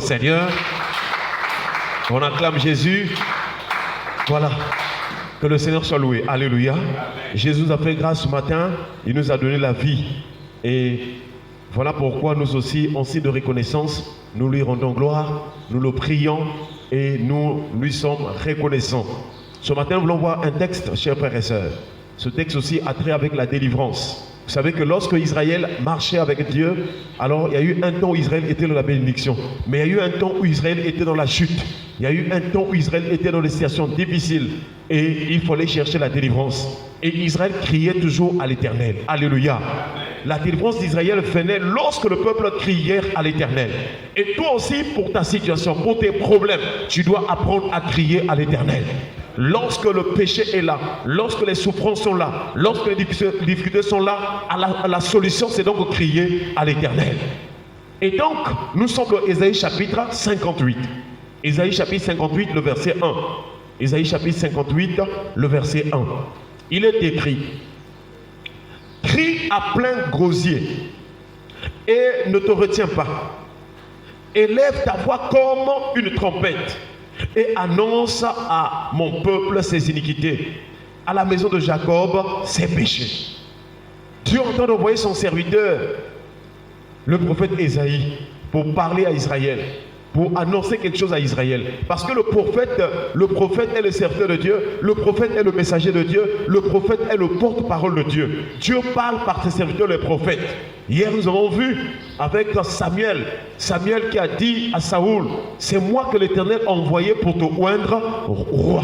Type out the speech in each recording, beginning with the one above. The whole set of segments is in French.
Seigneur, on acclame Jésus. Voilà, que le Seigneur soit loué. Alléluia. Jésus nous a fait grâce ce matin, il nous a donné la vie. Et voilà pourquoi nous aussi, en signe de reconnaissance, nous lui rendons gloire, nous le prions et nous lui sommes reconnaissants. Ce matin, nous voulons voir un texte, chers frères et sœurs. Ce texte aussi a trait avec la délivrance. Vous savez que lorsque Israël marchait avec Dieu, alors il y a eu un temps où Israël était dans la bénédiction. Mais il y a eu un temps où Israël était dans la chute. Il y a eu un temps où Israël était dans des situations difficiles. Et il fallait chercher la délivrance. Et Israël criait toujours à l'Éternel. Alléluia. La délivrance d'Israël venait lorsque le peuple criait à l'Éternel. Et toi aussi, pour ta situation, pour tes problèmes, tu dois apprendre à crier à l'Éternel. Lorsque le péché est là, lorsque les souffrances sont là, lorsque les difficultés sont là, la solution c'est donc de crier à l'Éternel. Et donc, nous sommes dans Ésaïe chapitre 58. Ésaïe chapitre 58, le verset 1. Ésaïe chapitre 58, le verset 1. Il est écrit: crie à plein gosier et ne te retiens pas. Élève ta voix comme une trompette et annonce à mon peuple ses iniquités, à la maison de Jacob ses péchés. Dieu entend envoyer son serviteur, le prophète Ésaïe, pour parler à Israël, pour annoncer quelque chose à Israël. Parce que le prophète est le serviteur de Dieu, le prophète est le messager de Dieu, le prophète est le porte-parole de Dieu. Dieu parle par ses serviteurs les prophètes. Hier nous avons vu avec Samuel qui a dit à Saoul: c'est moi que l'Éternel a envoyé pour te oindre roi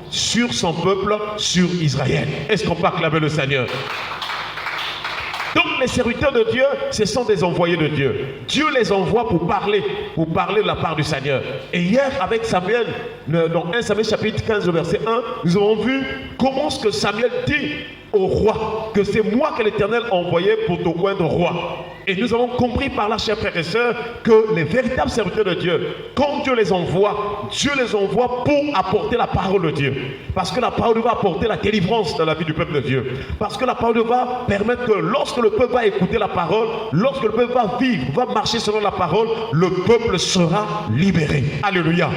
sur son peuple, sur Israël. Est-ce qu'on peut acclamer le Seigneur? Donc les serviteurs de Dieu, ce sont des envoyés de Dieu. Dieu les envoie pour parler de la part du Seigneur. Et hier avec Samuel, dans 1 Samuel chapitre 15 verset 1, nous avons vu comment ce que Samuel dit au roi, que c'est moi que l'Éternel a envoyé pour te oindre roi. Et nous avons compris par là, chers frères et sœurs, que les véritables serviteurs de Dieu, quand Dieu les envoie pour apporter la parole de Dieu. Parce que la parole va apporter la délivrance dans la vie du peuple de Dieu. Parce que la parole va permettre que lorsque le peuple va écouter la parole, lorsque le peuple va vivre, va marcher selon la parole, le peuple sera libéré. Alléluia.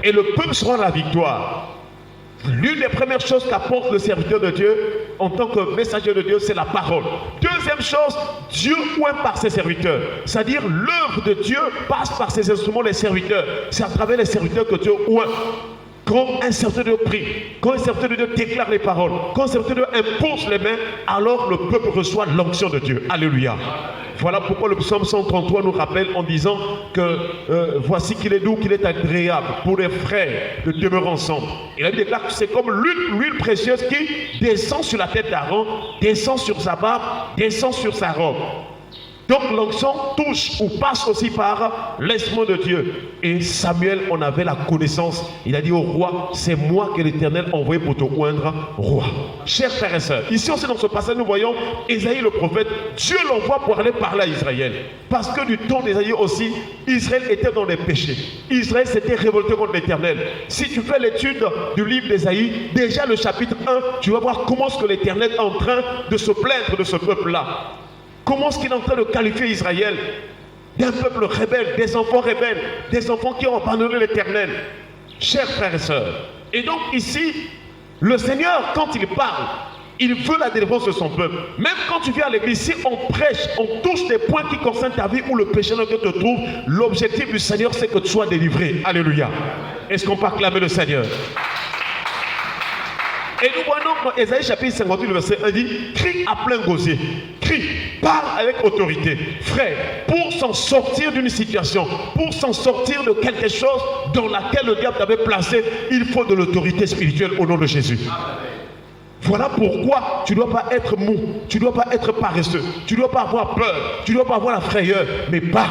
Et le peuple sera la victoire. L'une des premières choses qu'apporte le serviteur de Dieu en tant que messager de Dieu, c'est la parole. Deuxième chose, Dieu oint par ses serviteurs. C'est-à-dire l'œuvre de Dieu passe par ses instruments, les serviteurs. C'est à travers les serviteurs que Dieu oint. Quand un serviteur de Dieu prie, quand un serviteur de Dieu déclare les paroles, quand un serviteur de Dieu impose les mains, alors le peuple reçoit l'onction de Dieu. Alléluia. Voilà pourquoi le psaume 133 nous rappelle en disant que voici qu'il est doux, qu'il est agréable pour les frères de demeurer ensemble. Et la Bible déclare que c'est comme l'huile précieuse qui descend sur la tête d'Aaron, descend sur sa barbe, descend sur sa robe. Donc l'onction touche ou passe aussi par l'Esprit de Dieu. Et Samuel en avait la connaissance. Il a dit au roi: c'est moi que l'Éternel a envoyé pour te oindre roi. Chers frères et sœurs, ici aussi dans ce passage nous voyons Ésaïe le prophète. Dieu l'envoie pour aller parler à Israël. Parce que du temps d'Ésaïe aussi, Israël était dans les péchés. Israël s'était révolté contre l'Éternel. Si tu fais l'étude du livre d'Ésaïe, déjà le chapitre 1, tu vas voir comment est-ce que l'Éternel est en train de se plaindre de ce peuple-là. Comment est-ce qu'il est en train de qualifier Israël d'un peuple rebelle, des enfants rebelles, des enfants qui ont abandonné l'Éternel. Chers frères et sœurs, et donc ici, le Seigneur, quand il parle, il veut la délivrance de son peuple. Même quand tu viens à l'église, si on prêche, on touche des points qui concernent ta vie où le péché dans lequel tu te trouves, l'objectif du Seigneur, c'est que tu sois délivré. Alléluia. Est-ce qu'on peut acclamer le Seigneur? Et nous voyons dans Ésaïe chapitre 58, le verset 1, dit: crie à plein gosier, crie, parle avec autorité. Frère, pour s'en sortir d'une situation, pour s'en sortir de quelque chose dans laquelle le diable t'avait placé, il faut de l'autorité spirituelle au nom de Jésus. Voilà pourquoi tu ne dois pas être mou, tu ne dois pas être paresseux, tu ne dois pas avoir peur, tu ne dois pas avoir la frayeur, mais parle.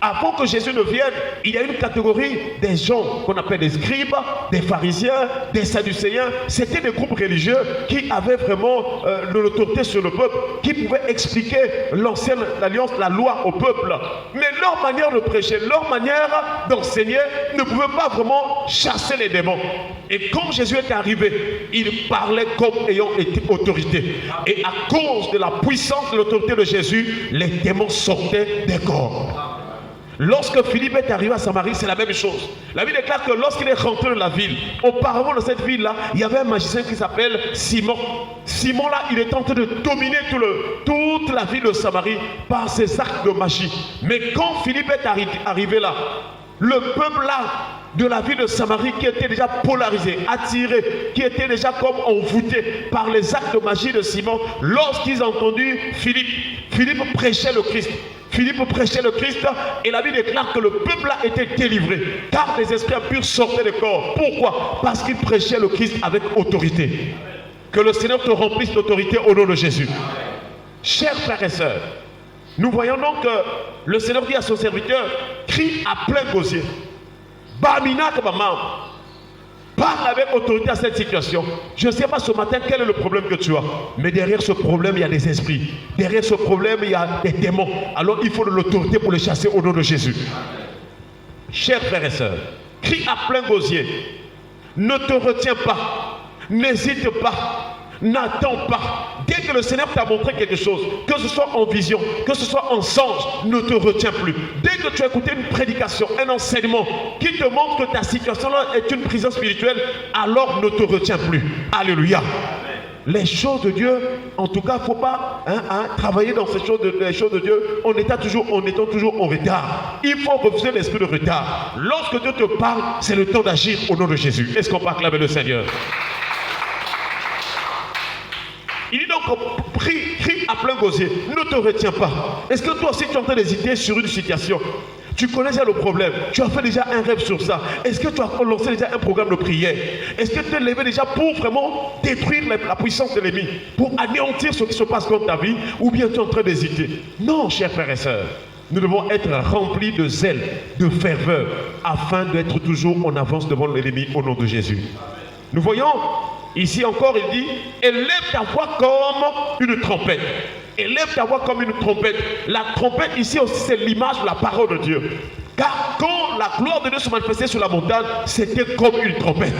Avant que Jésus ne vienne, il y a une catégorie des gens qu'on appelle des scribes, des pharisiens, des sadducéens. C'était des groupes religieux qui avaient vraiment l'autorité sur le peuple, qui pouvaient expliquer l'ancienne alliance, la loi au peuple. Mais leur manière de prêcher, leur manière d'enseigner ne pouvait pas vraiment chasser les démons. Et quand Jésus est arrivé, il parlait comme ayant été autorité. Et à cause de la puissance de l'autorité de Jésus, les démons sortaient des corps. Lorsque Philippe est arrivé à Samarie, c'est la même chose. La Bible déclare que lorsqu'il est rentré dans la ville, auparavant dans cette ville-là, il y avait un magicien qui s'appelle Simon. Simon là, il est en train de dominer toute la ville de Samarie par ses actes de magie. Mais quand Philippe est arrivé là, le peuple là de la ville de Samarie qui était déjà polarisé, attiré, qui était déjà comme envoûté par les actes de magie de Simon, lorsqu'ils ont entendu Philippe prêchait le Christ. Philippe prêchait le Christ et la Bible déclare que le peuple a été délivré car les esprits impurs sortaient des corps. Pourquoi? Parce qu'il prêchait le Christ avec autorité. Que le Seigneur te remplisse d'autorité au nom de Jésus. Chers frères et sœurs, nous voyons donc que le Seigneur dit à son serviteur, crie à plein gosier. Bamina Kabamam. Parle avec autorité à cette situation. Je ne sais pas ce matin quel est le problème que tu as. Mais derrière ce problème, il y a des esprits. Derrière ce problème, il y a des démons. Alors il faut de l'autorité pour les chasser au nom de Jésus. Chers frères et sœurs, crie à plein gosier. Ne te retiens pas. N'hésite pas. N'attends pas. Dès que le Seigneur t'a montré quelque chose, que ce soit en vision, que ce soit en songe, ne te retiens plus. Dès que tu as écouté une prédication, un enseignement qui te montre que ta situation-là est une prison spirituelle, alors ne te retiens plus. Alléluia. Les choses de Dieu, en tout cas, il ne faut pas travailler dans les choses de Dieu en étant toujours en retard. Il faut refuser l'esprit de retard. Lorsque Dieu te parle, c'est le temps d'agir au nom de Jésus. Est-ce qu'on peut acclamer le Seigneur? Il dit donc, crie à plein gosier, ne te retiens pas. Est-ce que toi aussi tu es en train d'hésiter sur une situation? Tu connais déjà le problème, tu as fait déjà un rêve sur ça. Est-ce que tu as lancé déjà un programme de prière? Est-ce que tu es levé déjà pour vraiment détruire la puissance de l'ennemi, pour anéantir ce qui se passe dans ta vie, ou bien tu es en train d'hésiter? Non, chers frères et sœurs, nous devons être remplis de zèle, de ferveur, afin d'être toujours en avance devant l'ennemi au nom de Jésus. Nous voyons ici encore, il dit, élève ta voix comme une trompette. Élève ta voix comme une trompette. La trompette ici aussi, c'est l'image de la parole de Dieu. Car quand la gloire de Dieu se manifestait sur la montagne, c'était comme une trompette.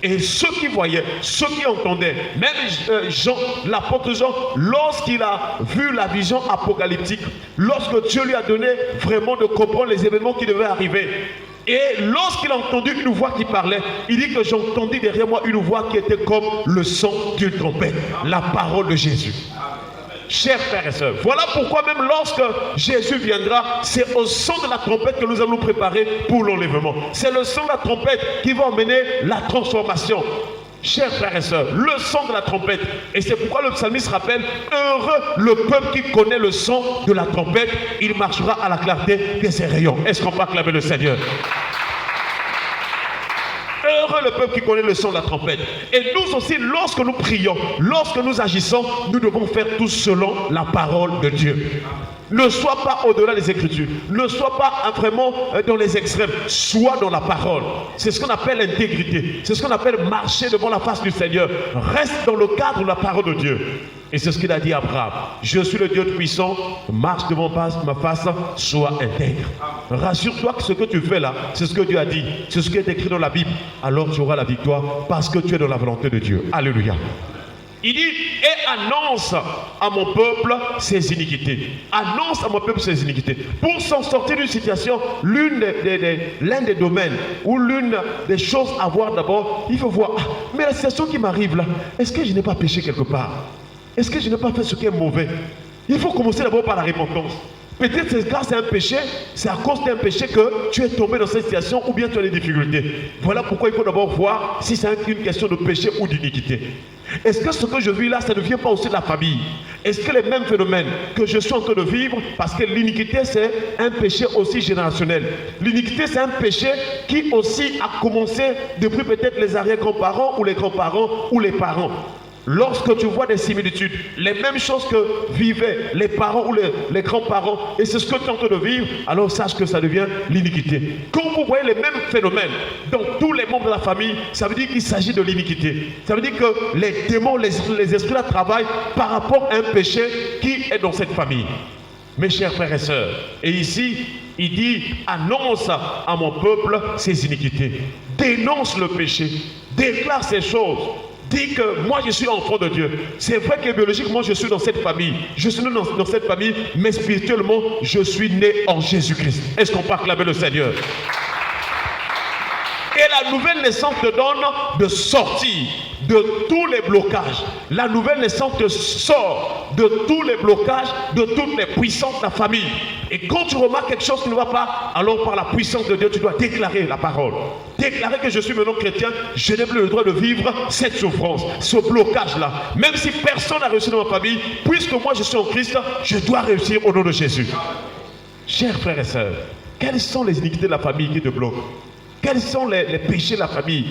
Et ceux qui voyaient, ceux qui entendaient, même Jean, l'apôtre Jean, lorsqu'il a vu la vision apocalyptique, lorsque Dieu lui a donné vraiment de comprendre les événements qui devaient arriver, et lorsqu'il a entendu une voix qui parlait, il dit que j'entendis derrière moi une voix qui était comme le son d'une trompette, la parole de Jésus. Chers frères et sœurs, voilà pourquoi même lorsque Jésus viendra, c'est au son de la trompette que nous allons nous préparer pour l'enlèvement. C'est le son de la trompette qui va emmener la transformation. Chers frères et sœurs, le son de la trompette, et c'est pourquoi le psalmiste rappelle, heureux le peuple qui connaît le son de la trompette, il marchera à la clarté de ses rayons. Est-ce qu'on peut acclamer le Seigneur? Heureux le peuple qui connaît le son de la trompette. Et nous aussi, lorsque nous prions, lorsque nous agissons, nous devons faire tout selon la parole de Dieu. Ne sois pas au-delà des Écritures. Ne sois pas vraiment dans les extrêmes. Sois dans la parole. C'est ce qu'on appelle l'intégrité. C'est ce qu'on appelle marcher devant la face du Seigneur. Reste dans le cadre de la parole de Dieu. Et c'est ce qu'il a dit à Abraham. Je suis le Dieu puissant. Marche devant ma face. Sois intègre. Rassure-toi que ce que tu fais là, c'est ce que Dieu a dit. C'est ce qui est écrit dans la Bible. Alors tu auras la victoire parce que tu es dans la volonté de Dieu. Alléluia. Il dit, et annonce à mon peuple ses iniquités. Annonce à mon peuple ses iniquités. Pour s'en sortir d'une situation, l'un des domaines ou l'une des choses à voir d'abord, il faut voir, mais la situation qui m'arrive là, est-ce que je n'ai pas péché quelque part? Est-ce que je n'ai pas fait ce qui est mauvais? Il faut commencer d'abord par la repentance. Peut-être que c'est un péché, c'est à cause d'un péché que tu es tombé dans cette situation ou bien tu as des difficultés. Voilà pourquoi il faut d'abord voir si c'est une question de péché ou d'iniquité. Est-ce que ce que je vis là, ça ne vient pas aussi de la famille? Est-ce que les mêmes phénomènes que je suis en train de vivre, parce que l'iniquité c'est un péché aussi générationnel. L'iniquité c'est un péché qui aussi a commencé depuis peut-être les arrière-grands-parents ou les grands-parents ou les parents. Lorsque tu vois des similitudes, les mêmes choses que vivaient les parents ou les grands-parents, et c'est ce que tu es en train de vivre, alors sache que ça devient l'iniquité. Quand vous voyez les mêmes phénomènes dans tous les membres de la famille, ça veut dire qu'il s'agit de l'iniquité. Ça veut dire que les démons, les esprits là travaillent par rapport à un péché qui est dans cette famille. Mes chers frères et sœurs, et ici, il dit, annonce à mon peuple ses iniquités. Dénonce le péché, déclare ces choses. dit que moi je suis enfant de Dieu. C'est vrai que biologiquement je suis dans cette famille. Je suis né dans cette famille, mais spirituellement je suis né en Jésus-Christ. Est-ce qu'on peut acclamer le Seigneur? Et la nouvelle naissance te donne de sortir de tous les blocages. La nouvelle naissance te sort de tous les blocages, de toutes les puissances de la famille. Et quand tu remarques quelque chose qui ne va pas, alors par la puissance de Dieu, tu dois déclarer la parole. Déclarer que je suis maintenant chrétien, je n'ai plus le droit de vivre cette souffrance, ce blocage-là. Même si personne n'a réussi dans ma famille, puisque moi je suis en Christ, je dois réussir au nom de Jésus. Chers frères et sœurs, quelles sont les iniquités de la famille qui te bloquent? Quels sont les péchés de la famille?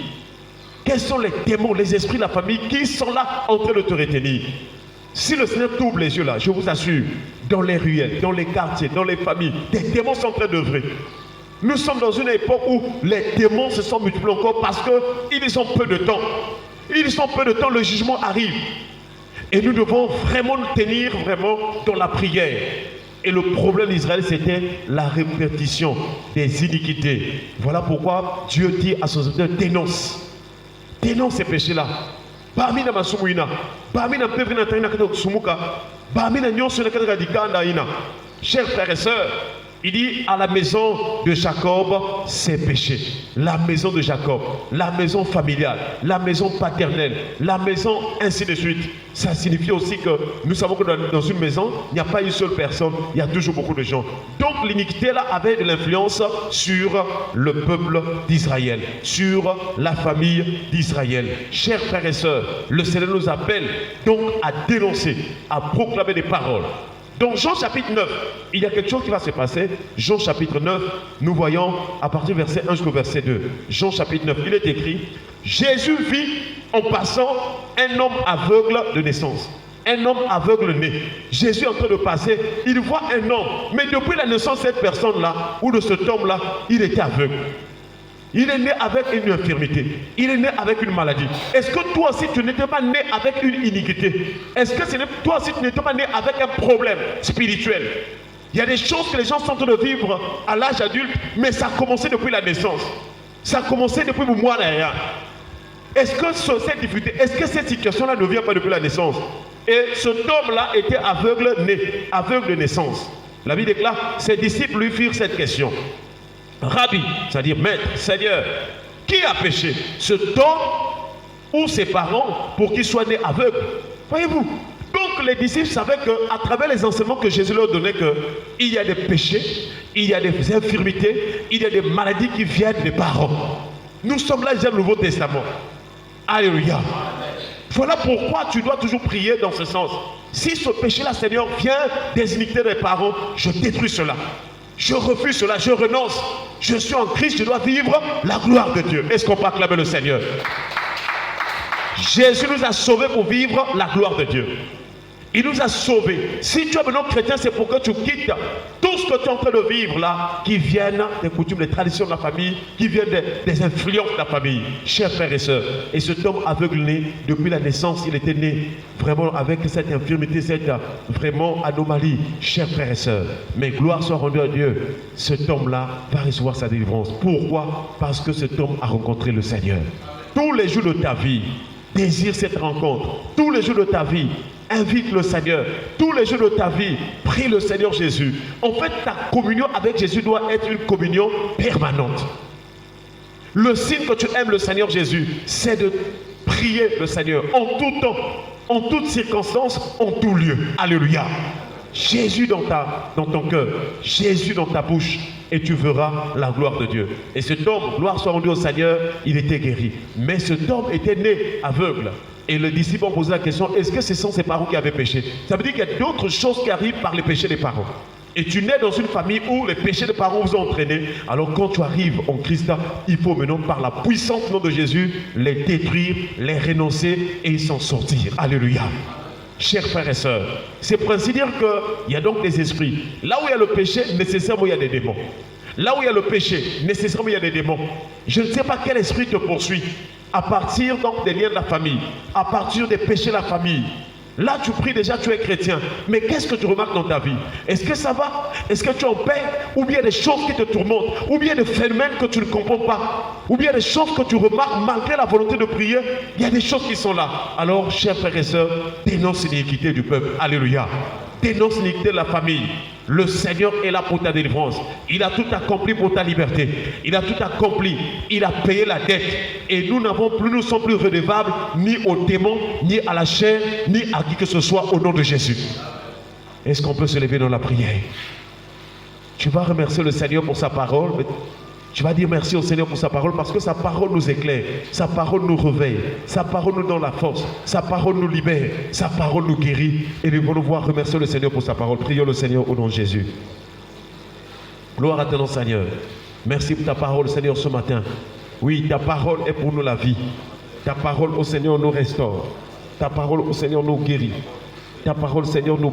Quels sont les démons, les esprits de la famille qui sont là en train de te retenir? Si le Seigneur t'ouvre les yeux là, je vous assure, dans les ruelles, dans les quartiers, dans les familles, des démons sont en train d'œuvrer. Nous sommes dans une époque où les démons se sont multipliés encore parce qu'ils ont peu de temps. Ils ont peu de temps, le jugement arrive. Et nous devons vraiment nous tenir vraiment dans la prière. Et le problème d'Israël, c'était la répétition des iniquités. Voilà pourquoi Dieu dit à son serviteur, dénonce. Dénonce ces péchés-là. Chers frères et sœurs, il dit à la maison de Jacob, ses péchés. La maison de Jacob, la maison familiale, la maison paternelle, la maison ainsi de suite. Ça signifie aussi que nous savons que dans une maison, il n'y a pas une seule personne, il y a toujours beaucoup de gens. Donc l'iniquité là avait de l'influence sur le peuple d'Israël, sur la famille d'Israël. Chers frères et sœurs, le Seigneur nous appelle donc à dénoncer, à proclamer des paroles. Dans Jean chapitre 9, il y a quelque chose qui va se passer. Jean chapitre 9, nous voyons à partir du verset 1 jusqu'au verset 2. Jean chapitre 9, il est écrit, Jésus vit en passant un homme aveugle de naissance. Un homme aveugle né. Jésus est en train de passer, il voit un homme. Mais depuis la naissance de cette personne-là, ou de cet homme-là, il était aveugle. Il est né avec une infirmité. Il est né avec une maladie. Est-ce que toi aussi tu n'étais pas né avec une iniquité? Est-ce que toi aussi tu n'étais pas né avec un problème spirituel? Il y a des choses que les gens sont en train de vivre à l'âge adulte, mais ça a commencé depuis la naissance. Ça a commencé depuis le mois derrière. Est-ce que cette difficulté, est-ce que cette situation-là ne vient pas depuis la naissance? Et cet homme-là était aveugle né, aveugle de naissance. La Bible déclare, ses disciples lui firent cette question. Rabbi, c'est-à-dire maître, Seigneur, qui a péché, cet homme ou ses parents pour qu'il soit né aveugle? Voyez-vous? Donc les disciples savaient qu'à travers les enseignements que Jésus leur donnait, qu'il y a des péchés, il y a des infirmités, il y a des maladies qui viennent des parents. Nous sommes là déjà au Nouveau Testament. Alléluia. Voilà pourquoi tu dois toujours prier dans ce sens. Si ce péché-là, Seigneur, vient des iniquités des parents, je détruis cela. Je refuse cela, je renonce. Je suis en Christ, je dois vivre la gloire de Dieu. Est-ce qu'on peut acclamer le Seigneur? Jésus nous a sauvés pour vivre la gloire de Dieu. Il nous a sauvés. Si tu es maintenant chrétien, c'est pour que tu quittes tout ce que tu es en train de vivre là, qui viennent des coutumes, des traditions de la famille, qui viennent des influences de la famille. Chers frères et sœurs, et cet homme aveugle né, depuis la naissance, il était né vraiment avec cette infirmité, cette vraiment anomalie. Chers frères et sœurs, mais gloire soit rendue à Dieu, cet homme-là va recevoir sa délivrance. Pourquoi? Parce que cet homme a rencontré le Seigneur. Tous les jours de ta vie, désire cette rencontre. Tous les jours de ta vie, invite le Seigneur. Tous les jours de ta vie, prie le Seigneur Jésus. En fait, ta communion avec Jésus doit être une communion permanente. Le signe que tu aimes le Seigneur Jésus, c'est de prier le Seigneur en tout temps, en toutes circonstances, en tout lieu. Alléluia. Jésus dans ton cœur, Jésus dans ta bouche, et tu verras la gloire de Dieu. Et cet homme, gloire soit rendue au Seigneur, il était guéri. Mais cet homme était né aveugle. Et le disciple a posé la question, est-ce que ce sont ses parents qui avaient péché? Ça veut dire qu'il y a d'autres choses qui arrivent par les péchés des parents. Et tu nais dans une famille où les péchés des parents vous ont entraîné. Alors quand tu arrives en Christ, il faut maintenant par la puissance du nom de Jésus, les détruire, les renoncer et s'en sortir. Alléluia. Chers frères et sœurs, c'est pour ainsi dire qu'il y a donc des esprits. Là où il y a le péché, nécessairement il y a des démons. Là où il y a le péché, nécessairement il y a des démons. Je ne sais pas quel esprit te poursuit. À partir donc des liens de la famille, à partir des péchés de la famille, Là, tu pries déjà, tu es chrétien. Mais qu'est-ce que tu remarques dans ta vie? Est-ce que ça va? Est-ce que tu es en paix? Ou bien des choses qui te tourmentent? Ou bien des phénomènes que tu ne comprends pas? Ou bien des choses que tu remarques malgré la volonté de prier? Il y a des choses qui sont là. Alors, chers frères et sœurs, dénonce l'iniquité du peuple. Alléluia. Dénonce l'iniquité de la famille. Le Seigneur est là pour ta délivrance. Il a tout accompli pour ta liberté. Il a tout accompli. Il a payé la dette. Et nous ne sommes plus redevables ni aux démons, ni à la chair, ni à qui que ce soit au nom de Jésus. Est-ce qu'on peut se lever dans la prière? Tu vas remercier le Seigneur pour sa parole. Tu vas dire merci au Seigneur pour sa parole parce que sa parole nous éclaire, sa parole nous réveille, sa parole nous donne la force, sa parole nous libère, sa parole nous guérit. Et nous voulons voir remercier le Seigneur pour sa parole. Prions le Seigneur au nom de Jésus. Gloire à ton nom, Seigneur. Merci pour ta parole, Seigneur, ce matin. Oui, ta parole est pour nous la vie. Ta parole, au Seigneur, nous restaure. Ta parole, au Seigneur, nous guérit. Ta parole, Seigneur, nous